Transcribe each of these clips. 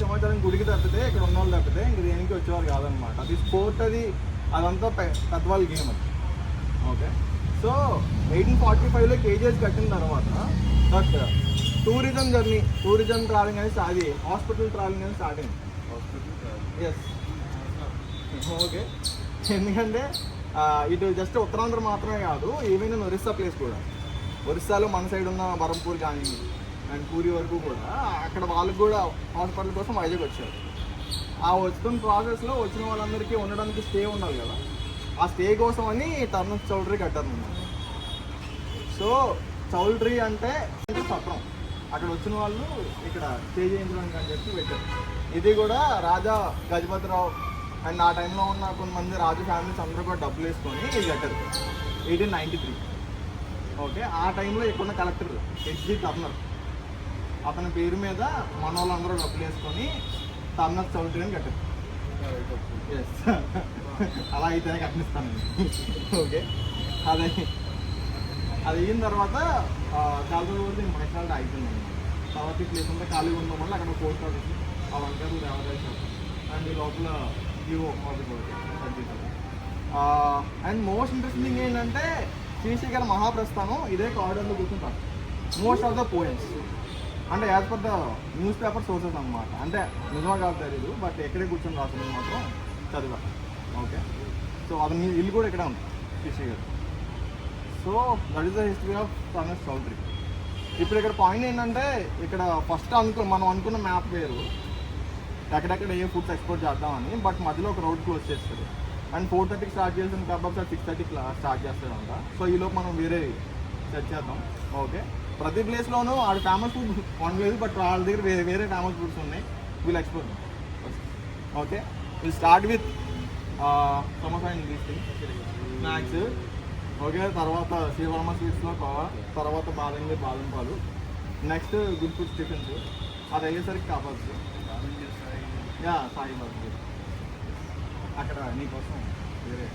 సింహాచలం గుడికి తప్పితే ఇక్కడ ఉన్న వాళ్ళు తప్పితే ఇంక దేనికి వచ్చేవారు కాదనమాట. అది స్పోర్ట్, అది అదంతా పెద్దవాళ్ళ గేమ్ అది. ఓకే, సో 1845లో కేజీఎస్ కట్టిన తర్వాత బట్ టూరిజం ట్రావెలింగ్ అనేది అది హాస్పిటల్ ట్రావెలింగ్ అనేది స్టార్ట్ అయింది. Yes, okay. ఎందుకంటే ఇటు జస్ట్ ఉత్తరాంధ్ర మాత్రమే కాదు, ఈవెన్ ఒరిస్సా ప్లేస్ కూడా, ఒరిస్సాలో మన సైడ్ ఉన్న బరంపూర్ కానీ అండ్ పూరి వరకు కూడా అక్కడ వాళ్ళకి కూడా హాస్పిటల్ కోసం వైజాగ్ వచ్చారు. ఆ వస్తున్న ప్రాసెస్లో వచ్చిన వాళ్ళందరికీ ఉండడానికి స్టే ఉండాలి కదా, ఆ స్టే కోసం అని టర్నస్ చౌల్ట్రీ కట్టారన్నమాట. సో చౌల్ట్రీ అంటే సత్రం, అక్కడ వచ్చిన వాళ్ళు ఇక్కడ స్టే చేయించడానికి అని చెప్పి పెట్టారు. ఇది కూడా రాజా గజపతిరావు అండ్ ఆ టైంలో ఉన్న కొంతమంది రాజు ఫ్యామిలీస్ అందరూ కూడా డబ్బులు వేసుకొని ఇది కట్టారు 1893. ఓకే, ఆ టైంలో ఇక్కడున్న కలెక్టర్ హెచ్జి టర్నర్ అతని పేరు మీద మన వాళ్ళందరూ డబ్బులు వేసుకొని టర్నస్ చౌల్ట్రీ అని కట్టారు. ఎస్, అలా అయితేనే కట్టిస్తాను. ఓకే, అది అయిన తర్వాత చాలా రోజులు నేను మైసూర్ అయిపోయింది. తర్వాత ఈ ప్లేస్ అంతా ఖాళీగా ఉండడం వల్ల అక్కడ పోస్ట్ ఆఫీస్ ఆ వంకాయలు దేవాలయాలు అండ్ ఈ లోపల GO office and most interesting ఏంటంటే శ్రీశైలం మహాప్రస్థానం ఇదే కారిడార్లో కూర్చుంటారు. మోస్ట్ ఆఫ్ ద పోయమ్స్ అంటే as per the news paper sources అనమాట. అంటే నిజమా కాదు తెలియదు, బట్ ఎక్కడే కూర్చొని రాసింది మాత్రం చదివా. ఓకే, సో అది మీ ఇల్లు కూడా ఇక్కడే ఉంది Srisailam. So that is the history of Turner's choultry. ఇప్పుడు ఇక్కడ పాయింట్ ఏంటంటే ఇక్కడ ఫస్ట్ మనం అనుకున్న మ్యాప్ వేరు, ఎక్కడెక్కడ ఏ ఫుడ్స్ ఎక్స్పోర్ట్ చేద్దామని, బట్ మధ్యలో ఒక రోడ్ క్లోజ్ చేస్తారు. అండ్ 4:30కి స్టార్ట్ చేసిన కబాబ్స్ 6:30కి స్టార్ట్ చేస్తాడంట. సో ఈలోపు మనం వేరే సెట్ చేద్దాం. ఓకే, ప్రతి ప్లేస్లోనూ ఆడ ఫేమస్ ఫుడ్ వండలేదు, బట్ వాళ్ళ దగ్గర వేరే ఫేమస్ ఫుడ్స్ ఉన్నాయి. వీళ్ళు export. Okay, will start with samosa and these things, snacks. Okay, తర్వాత శ్రీవర్మ స్వీట్స్లో కోవా, తర్వాత బాదం పాలు, నెక్స్ట్ గుడ్ ఫుడ్ టిఫిన్స్, అది అయ్యేసరికి కబాబ్స్, యా సాయి బాబు అక్కడ నీకోసం వేరే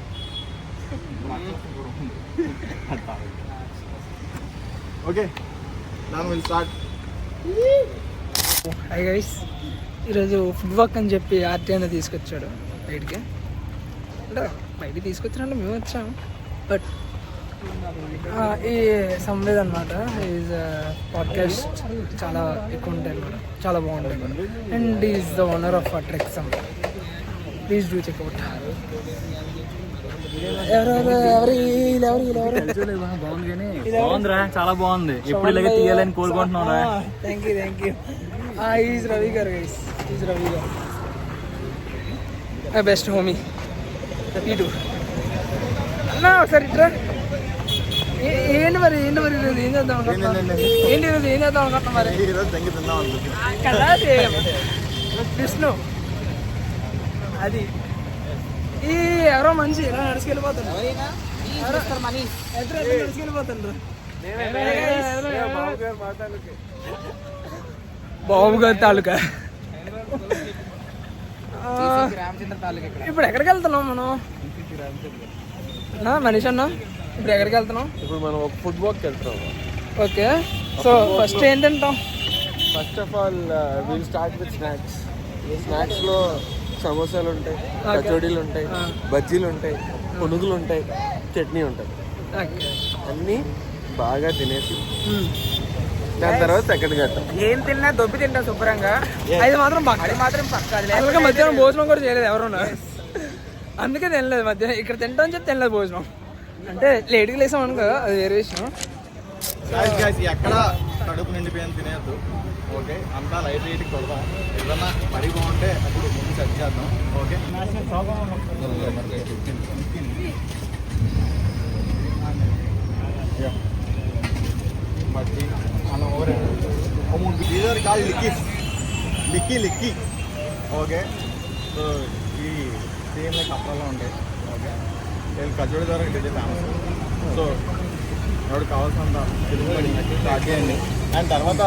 ఓకే, దాని విల్ స్టార్ట్. హై గైస్, ఈరోజు ఫుడ్ వాక్ అని చెప్పి ఆర్టీ అనేది తీసుకొచ్చాడు బయటికి. అంటే బయటికి తీసుకొచ్చారంటే మేము వచ్చాము, బట్ ఈ సంవేద్ అనమాట ఈజ్ పాడ్కాస్ట్ చాలా ఎక్కువ ఉంటాయి అనమాట, చాలా బాగుంటాయి అనమాట. And is the owner of trek some. Please do check out. బాగుందిరా, చాలా బాగుంది. ఎప్పుడు ఇలాగే తీయాలని కోరుకుంటున్నాను. Thank you. ఈజ్ రవి గారు గైస్, ఈజ్ రవి గారు మై బెస్ట్ హోమీ. ఇటు అన్నా ఒకసారి ఇట్రా. ఏంటి మరి ఈరోజు ఏం చేద్దాం అనుకుంటున్నా మరి కదా విష్ణు అది ఈ ఎవరో మనిషి ఎలా నడుచుకెళ్ళిపోతాడు, నడుచుకెళ్ళిపోతాడు. బాబు గారి తాలూకా. ఇప్పుడు ఎక్కడికి వెళ్తున్నాం మనం మనీష్ అన్న? ఇప్పుడు ఎక్కడికి వెళ్తున్నాం? ఇప్పుడు మనం ఒక ఫుడ్ వాక్ వెళ్తున్నాం. ఓకే, సో ఫస్ట్ ఏం తింటాం? First of all will start with snacks. స్నాక్స్లో సమోసాలు ఉంటాయి, కచోడీలు ఉంటాయి, బజ్జీలు ఉంటాయి, పునుగులు ఉంటాయి, చట్నీ ఉంటాయి. అన్నీ బాగా తినేసి దాని తర్వాత సెకండ్ గంట ఏం తిన్నా దొబ్బి తింటాం శుభ్రంగా. అది మాత్రం పక్క. మధ్యాహ్నం భోజనం కూడా చేయలేదు ఎవరున్నా, అందుకే తినలేదు మధ్యాహ్నం. ఇక్కడ తింటాం చెప్పి తినలేదు భోజనం. అంటే లేట్గా లేసాం అనుకో, అది వేరే విషయం. ఎక్కడ కడుపు నిండిపోయాను తినేద్దు. ఓకే, అంతా లైట్ కొడదాం. ఏదన్నా మరీ బాగుంటే అప్పుడు ముందు సెట్ చేద్దాం. ఓకే, బట్టి మనం ఇదర్ కాదు లిక్కీ. ఓకే, సో ఈ సేమ్ లైక్ అప్పట్లో ఉంటాయి. ఓకే, వీళ్ళు కచోడి ద్వారా ఇదే ఫేమస్. సో వాడు కావాల్సినంత తెలుగుబడి స్టార్ట్ చేయండి. అండ్ తర్వాత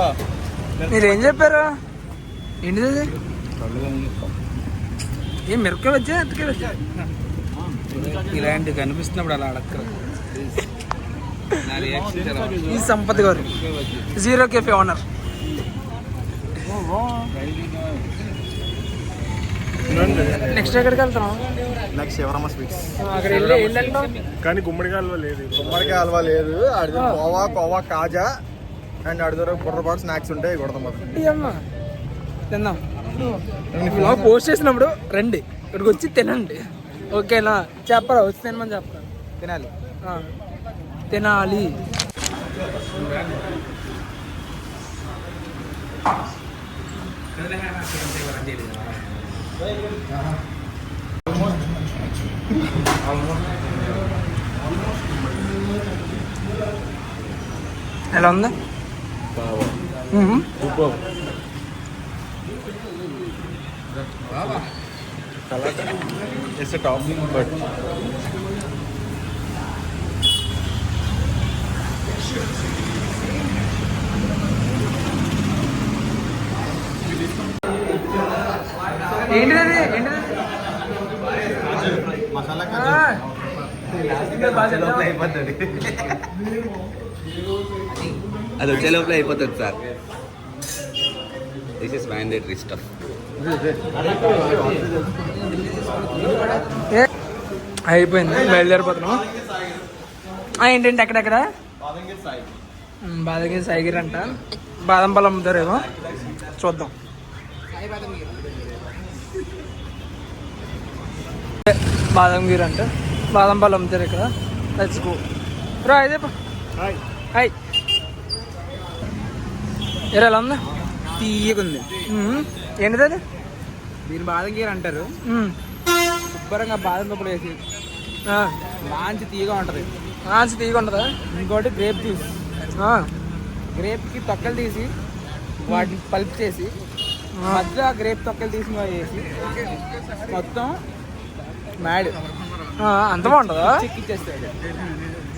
మీరు ఏం చెప్పారు? ఏంటిది అది? ఏం మిరపకాయ వచ్చా అతకే వచ్చా? ఇలాంటివి కనిపిస్తున్నప్పుడు అలా అడక్కరు. ఈ సంపత్ గారు 0 కేఫే ఓనర్. నెక్స్ట్ ఎక్కడికి వెళ్తాం? Next Shivarama sweets. అక్కడ వెళ్ళంటాం కానీ గుమ్మడికాయ హల్వా లేదు. గుమ్మడికాయ హల్వా లేదు, అడిగి కోవా కాజా అండ్ అడిగిన బుర్రపాటు స్నాక్స్ ఉంటాయి కొడతాం. అమ్మా తిందాం. బ్లాగ్ పోస్ట్ చేసినప్పుడు రండి, ఇక్కడికి వచ్చి తినండి. ఓకేనా? చెప్పరా, వచ్చి తినమని చెప్పరా. తినాలి. తినాలి. ఎలా ఉంది? It's a top, but ఏంటిది? మసాలా అది వచ్చే లోపల అయిపోతుంది sir. This is mandatory stuff. అయిపోయింది, బయలుదేరిపోతున్నాం. ఏంటంటే ఎక్కడెక్కడ? బాదగిరి సాయిగిరి అంట. బాదం పాలు అమ్ముతారేమో, చూద్దాం. బాదంగిరి అంటే బాదం పాలు అమ్ముతారు ఇక్కడ. Let's go. రా ఇదే. హాయ్. ఎలా ఉందా? తీయకుంది. ఏంటిది అది? దీని బాదంగిరి అంటారు. శుభ్రంగా బాదం పప్పులు వేసి మంచి తీయగా ఉంటది. మంచి తీగ ఉంటుందా? ఇంకోటి గ్రేప్ జ్యూస్. గ్రేప్ కి తొక్కలు తీసి వాటిని పల్ప్ చేసి మధ్య గ్రేప్ తొక్కలు తీసి వేసి మొత్తం మ్యాడ్ అంత బాగుంటుందా? చెక్కిచ్చేస్తాడు.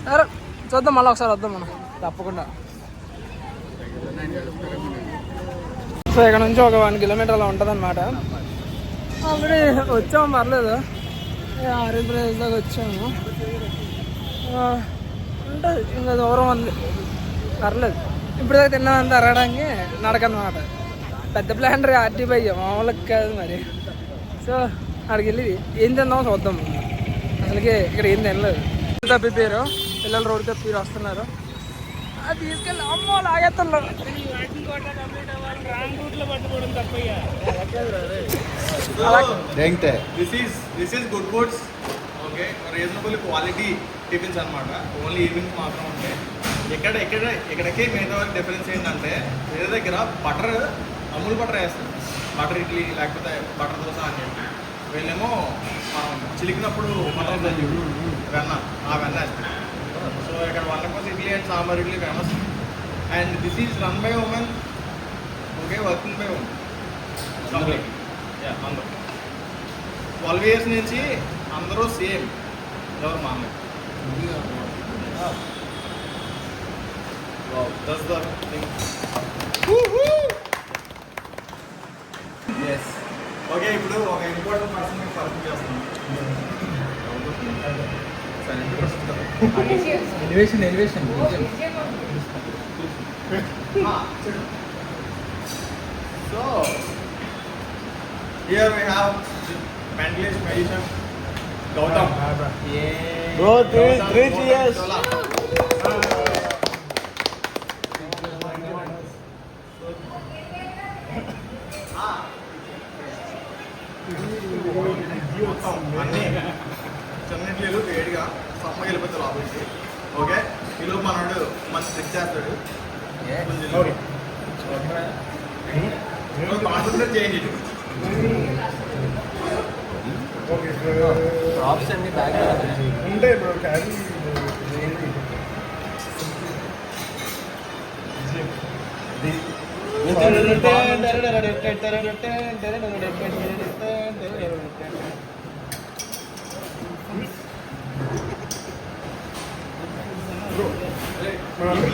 సరే చూద్దాం, మళ్ళీ ఒకసారి వద్దాం మనం. తప్పకుండా. సో ఇక్కడ నుంచి ఒక 1 కిలోమీటర్ అలా ఉంటుంది అనమాట. ఆల్రెడీ వచ్చాము, పర్లేదు. ఆరెంజ్ ప్రైస్ దాకా వచ్చాము. అంటే ఇంకా దూరం ఉంది, పర్లేదు. ఇప్పుడు దాకా తిన్నానంతా అరగడానికి నడకనమాట. పెద్ద ప్లాన్ రే, ఆర్టీ బై మామూలుగా కాదు మరి. సో అక్కడికి వెళ్ళి ఏం తిందామో చూద్దాం. అసలుకి ఇక్కడ ఏం తినలేదు. తప్పిపోయారు పిల్లలు, రోడ్డు తప్పిపోయి వస్తున్నారు. అది తీసుకెళ్ళి అమ్మో లాగేస్తున్నారు. This is good foods. Okay, reasonable quality tiffins అనమాట. ఓన్లీ ఈవినింగ్స్ మాత్రం ఉంటాయి. ఎక్కడికి మిగతా వరకు డిఫరెన్స్ ఏంటంటే వేరే దగ్గర బటర్, అమూల్ బటర్ వేస్తారు. బటర్ ఇడ్లీ లేకపోతే బటర్ దోశ అని చెప్పి వీళ్ళేమో మనం చిలికినప్పుడు బటర్ వెన్న, ఆ వెన్న వేస్తారు. సో ఇక్కడ వన్నకోస్ idli and sambar idli famous. And this is run by women. Okay, working by women complete. అందరూ 12 years నుంచి అందరూ సేమ్, ఎవరు మామూలు. That's the thing. Yes. Okay, ఇప్పుడు ఒక ఇంపార్టెంట్ పర్సన్ మీకు పరిచయం చేస్తున్నాం. Elevation So here we have mentalist magician Gautam. Bro, three cheers. అన్నీ చెన్నీళ్ళు వేడిగా సమ్మగా వెళ్ళిపోతే లోపలికి. ఓకే, ఈలోపు మనోడు మంచి ట్రిక్ చేస్తాడు. కాన్సన్ట్రేట్ చేయండి. ప్రాప్స్ అన్ని బ్యాగ్ ఉంటాయి బ్రో, క్యారీ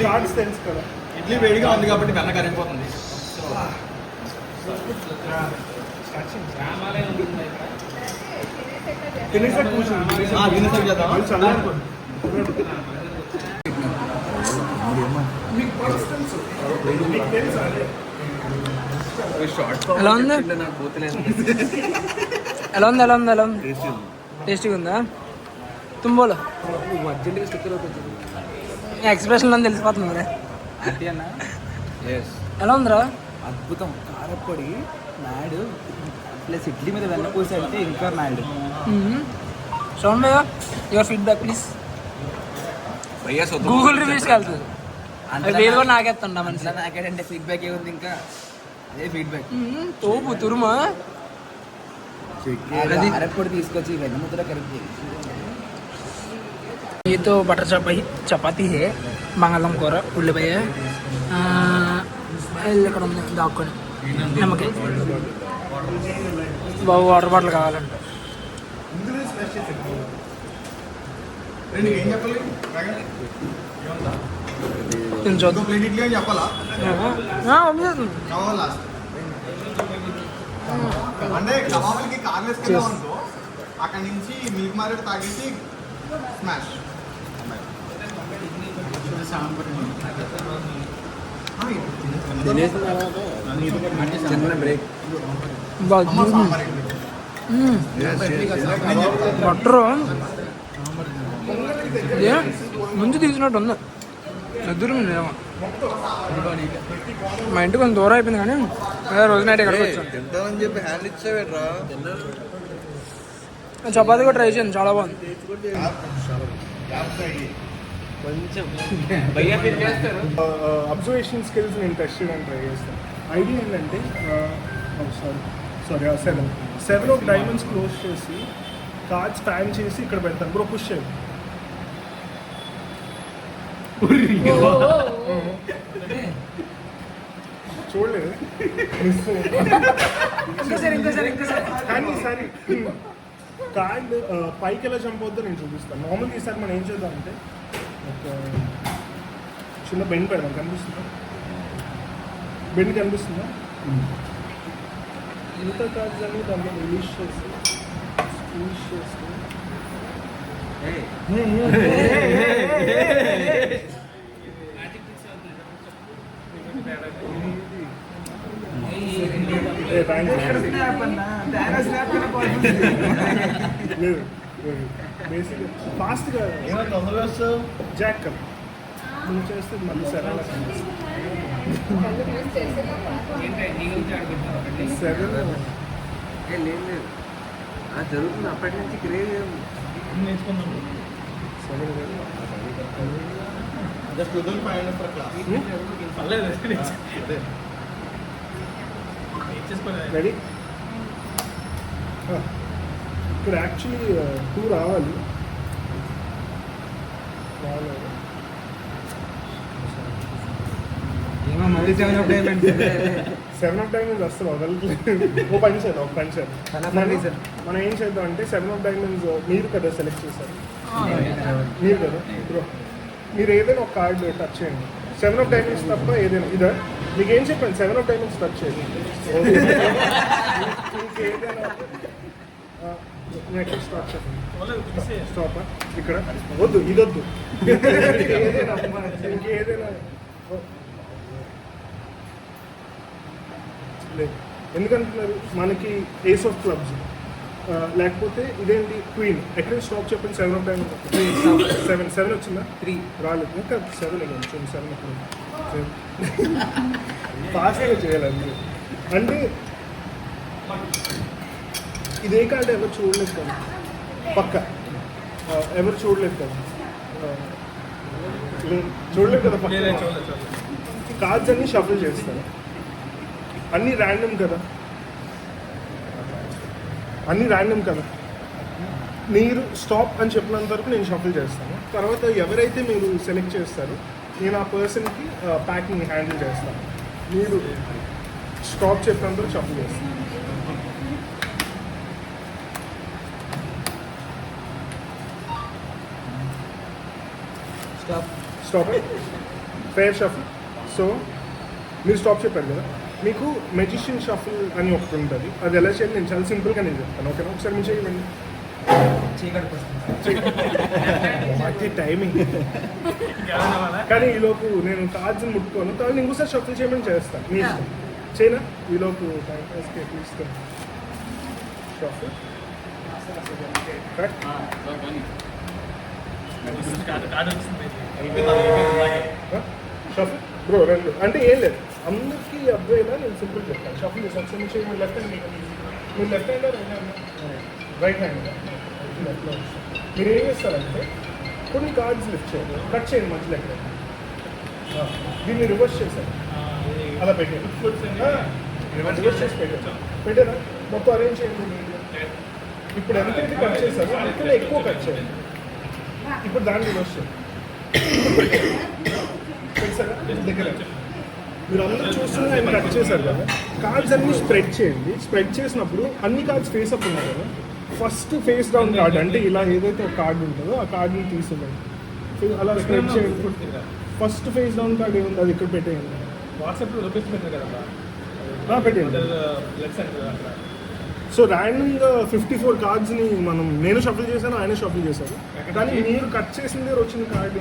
కార్డ్స్ తెలుసు కదా. ఇడ్లీ వేడిగా ఉంది కాబట్టి వెన్న కరిగిపోతుంది. తినేసాక కూర్చోండి. తినేసాక చేద్దామా? చల్లారిపోండి. ఎలా ఉంది? ఎలా ఉంది ఎలా ఉంది ఎలా ఉంది టేస్టీగా ఉందా తుంబోలో ఎక్స్ప్రెషన్ అని తెలిసిపోతుంది మరి అది అన్న ఎలా ఉందిరా అద్భుతం కారప్పొడి మ్యాడ్ ప్లస్ ఇడ్లీ మీద వెన్న పూసి అంటే ఇంకా మ్యాడ్. శ్రవణ్ భయ్య యువర్ ఫీడ్బ్యాక్ ప్లీజ్. గూగుల్ రివ్యూస్కి వెళ్తుంది వేలు కూడా నాకేస్తుండ మనిషి. నాకేంటే ఫీడ్బ్యాక్ ఏముంది ఇంకా అదే ఫీడ్బ్యాక్. తోపు తురుమా కారప్పొడి తీసుకొచ్చి వెన్న ముద్దలో కలిపి ये तो बटर चपाती है బంగాళం కూర ఉల్లిపాయ ఇక్కడ ఉంది దాక్కుని నిమ్మకాయ బాబు వాటర్ బాటిల్ కావాలంట. ఏం చెప్పాలి చూద్దాం ప్లేట్ ఇడ్లీ అని చెప్పాలా కావాలా అంటే కబాబులకి కార్లు వేసుకెళ్ళాం అనుకో అక్కడి నుంచి మిల్క్ మారేడు తాగేసి స్మాష్ బ్రేక్ బట్టరు ముందు తీసినట్టు ఉంది ఎదురు ఏమో మా ఇంటికి కొంచెం దూరం అయిపోయింది కానీ అదే రోజు నైట్ ఎక్కడికి వచ్చాను. తింటానని చెప్పి హ్యాండ్ ఇచ్చావేట్రా చపాతీ కూడా ట్రై చేయండి చాలా బాగుంది. అబ్జర్వేషన్ స్కిల్స్ నేను టెస్ట్ చేయడానికి ట్రై చేస్తాను. ఐడియా ఏంటంటే సారీ 7 ఆఫ్ డైమండ్స్ క్లోజ్ చేసి కార్డ్స్ స్పాన్ చేసి ఇక్కడ పెడతాను. బ్రో పుష్ చేయండి. చూడలేదు కానీ ఈసారి కార్డ్ పైకి ఎలా జంప్ అవుతుందో నేను చూపిస్తాను. నార్మల్గా ఈసారి మనం ఏం చేద్దామంటే ఒక చిన్న బెండ్ పెడదాం. కనిపిస్తుందా బెండ్ కనిపిస్తుందా? ఇంత కార్డ్స్ అని దాన్ని రిలీజ్ చేసి స్క్వీజ్ చేసి లేదు బేసిక్గా ఫాస్ట్గా జాక్ కప్ నువ్వు చేస్తే మళ్ళీ సరైన జరుగుతుంది అప్పటి నుంచి క్రేజ్ జస్ట్ వదిలిపోయాను క్లాస్ రెడీ. ఇక్కడ యాక్చువల్లీ 2 రావాలి. 7 ఆఫ్ డైమండ్స్ వస్తుంది వదలట్లేదు. ఓ పని చేద్దాం ఒక పని చేద్దాం. మనం ఏం చేద్దాం అంటే 7 ఆఫ్ డైమండ్స్ మీరు కదా సెలెక్ట్ చేశారు. మీరు కదా బ్రో మీరు ఏదైనా ఒక కార్డు టచ్ చేయండి. 7 ఆఫ్ డైమండ్స్ తప్ప ఏదైనా ఇదా మీకు ఏం చెప్పండి. 7 ఆఫ్ డైమండ్స్ టచ్ చేయండి. ఇంకేదైనా నెక్స్ట్ స్టాప్ చెప్పండి. స్టాప్ ఇక్కడ వద్దు ఇదొద్దు ఇంకేదైనా లేదు. ఎందుకంటున్నారు మనకి ఏస్ ఆఫ్ క్లబ్స్ లేకపోతే ఇదేంటి క్వీన్ ఎక్కడ స్టాప్ చెప్పండి. 7 ఆఫ్ డైమండ్స్ 7 వచ్చిందా? 3 రాలేదు. ఇంకా 7 వచ్చింది. 7 అప్పుడు ఫాస్ట్గా చేయాలండి. అంటే ఇదే కార్డు ఎవరు చూడలేదు కదా పక్క ఎవరు చూడలేదు కదా చూడలేదు కదా పక్క కార్డ్స్ అన్నీ షఫుల్ చేస్తారు. అన్నీ ర్యాండమ్ కదా మీరు స్టాప్ అని చెప్పినంత వరకు నేను షఫుల్ చేస్తాను. తర్వాత ఎవరైతే మీరు సెలెక్ట్ చేస్తారో నేను ఆ పర్సన్కి ప్యాకింగ్ హ్యాండిల్ చేస్తాను. మీరు స్టాప్ చెప్పినంత వరకు షఫుల్ చేస్తాను. Stop fair shuffle. సో మీరు స్టాప్ చెప్పారు కదా మీకు మెజిషియన్ షఫుల్ అని ఒకటి ఉంటుంది. అది ఎలా చేయాలి నేను చాలా సింపుల్గా నేను చెప్తాను. ఓకేనా? ఒకసారి మీరు చేయండి. టైమింగ్ కానీ ఈలోపు నేను కార్డ్స్ని ముట్టుకోను. తర్వాత ఇంకోసారి షఫుల్ చేయమని చేస్తాను. మీ ఇష్టం చేయనా? ఈలోపు టైం పాస్కి please shuffle correct? Shuffle bro రెండు అంటే ఏం లేదు అందరికీ అర్థమైనా నేను సింపుల్ చెప్తాను షఫల్ చేసి ఒకసారి నుంచి మీరు లెఫ్ట్ హ్యాండ్ మీరు లెఫ్ట్ హ్యాండ్ రైట్ హ్యాండ్ లెఫ్ట్లో మీరు ఏం చేస్తారంటే కొన్ని కార్డ్స్ లిఫ్ట్ చేయండి కట్ చేయండి మధ్యలో ఎక్కడ దీన్ని రివర్స్ చేశారు అలా పెట్టారు రివర్స్ చేసి పెట్టారా మొత్తం అరేంజ్ చేయండి ఇప్పుడు ఎంతైతే కట్ చేశారో అంతలో ఎక్కువ కట్ చేయండి ఇప్పుడు దాన్ని రివర్స్ చేయండి తెలుసారా దగ్గర మీరు అందరూ చూస్తున్నా ఆయన కట్ చేశారు కదా కార్డ్స్ అన్ని స్ప్రెడ్ చేయండి స్ప్రెడ్ చేసినప్పుడు అన్ని కార్డ్స్ ఫేస్ అప్ ఉన్నాయి కదా ఫస్ట్ ఫేస్ డౌన్ కార్డ్ అంటే ఇలా ఏదైతే ఒక కార్డు ఉంటుందో ఆ కార్డుని తీసేయండి అలా స్ప్రెడ్ చేయండి ఫస్ట్ ఫేస్ డౌన్ కార్డ్ ఏముంది అది ఇక్కడ పెట్టేయండి వాట్సాప్లో లొకేషన్ పెట్టారు కదా పెట్టేయండి సో ర్యాండమ్గా 54 కార్డ్స్ని నేను షఫల్ చేశాను ఆయన షఫల్ చేశాను కానీ మీరు కట్ చేసిన దగ్గర వచ్చిన కార్డు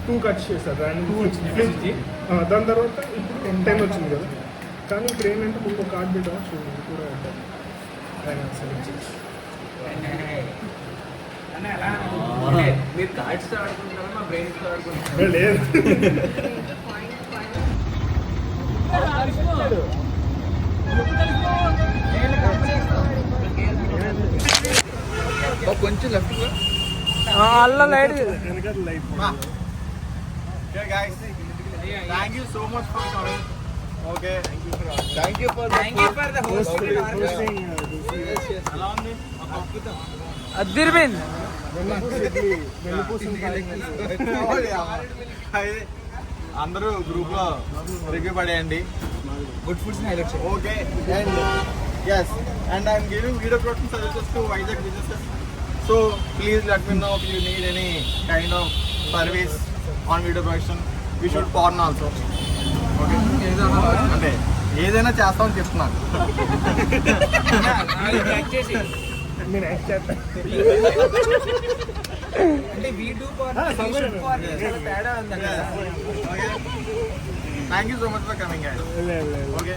2 కట్ చేశారు ర్యాండమ్ దాని తర్వాత ఇప్పుడు 10 వచ్చింది కదా కానీ ఇప్పుడు ఏంటంటే ఇంకో కార్డు పెట్టామో చూడండి కూడా ఆయన సెలెక్ట్ చేసి మీరు కార్డ్స్ ఆడుకుంటారా మా బ్రెయిన్స్ ఆడుకుంటారా లేదు కొంచెం లెఫ్ట్ అల్ల లైట్ వెనకాల light Okay guys, thank you so much for coming. Okay, thank you for the host ఎలా ఉంది? అద్దిరిపోయింది. అందరూ గ్రూప్ లో రివ్యూ పడేయండి. Good foods highlight Okay, and yes, and I'm giving video production services to Vizag businesses. So please let me know if you need any kind of service on video production. We should porn also. Okay. అంటే ఏదైనా చేస్తామని చెప్తున్నాను. నేను act చేస్తాను అంటే we do for తేడా ఉంది. Thank you so much for coming guys. Okay.